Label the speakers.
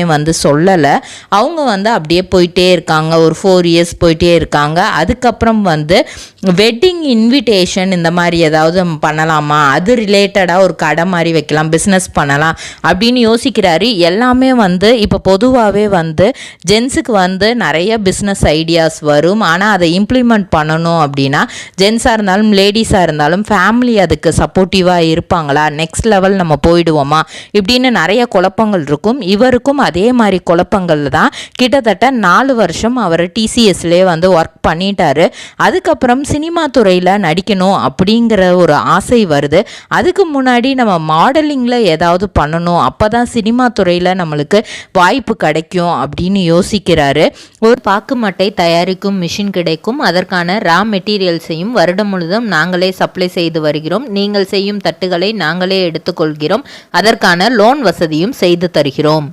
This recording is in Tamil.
Speaker 1: வந்து சொல்லலை. அவங்க வந்து அப்படியே போயிட்டே இருக்காங்க. ஒரு 4 இயர்ஸ் போயிட்டே இருக்காங்க. அதுக்கப்புறம் வந்து வெட்டிங் இன்விடேஷன் இந்த மாதிரி ஏதாவது பண்ணலாமா, அது ரிலேட்டடாக ஒரு கடை மாதிரி வைக்கலாம், பிஸ்னஸ் பண்ணலாம் அப்படின்னு யோசிக்கிறாரு. எல்லாமே வந்து இப்போ பொதுவாகவே வந்து ஜென்ஸுக்கு வந்து நிறைய பிஸ்னஸ் ஐடியாஸ் வரும். ஆனால் அதை இம்ப்ளிமெண்ட் பண்ணணும் அப்படின்னா ஜென்ஸாக இருந்தாலும் லேடிஸாக இருந்தாலும் ஃபேமிலி அதுக்கு சப்போர்ட்டிவாக இருப்பாங்களா, நெக்ஸ்ட் லெவல் நம்ம போயிடுவோமா இப்படின்னு நிறைய குழப்பங்கள் இருக்கும். இவருக்கும் அதே மாதிரி குழப்பங்கள் தான். கிட்டத்தட்ட 4 வருஷம் அவர் டிசிஎஸ்லேயே வந்து ஒர்க் பண்ணிட்டாரு. அதுக்கப்புறம் சினிமா துறையில் நடிக்கணும் அப்படிங்கிற ஒரு ஆசை வருது. அதுக்கு முன்னாடி நம்ம மாடலிங்கில் ஏதாவது பண்ணணும், அப்போ தான் சினிமா துறையில் நம்மளுக்கு வாய்ப்பு கிடைக்கும் அப்படின்னு யோசிக்கிறாரு. ஒரு பாக்கு மட்டை தயாரிக்கும் மிஷின் கிடைக்கும். அதற்கான ரா மெட்டீரியல்ஸையும் வருடம் முழுதும் நாங்களே சப்ளை செய்து வருகிறோம். நீங்கள் செய்யும் தட்டுகளை நாங்களே எடுத்துக்கொள்கிறோம். அதற்கான லோன் வசதியும் செய்து தருகிறோம்.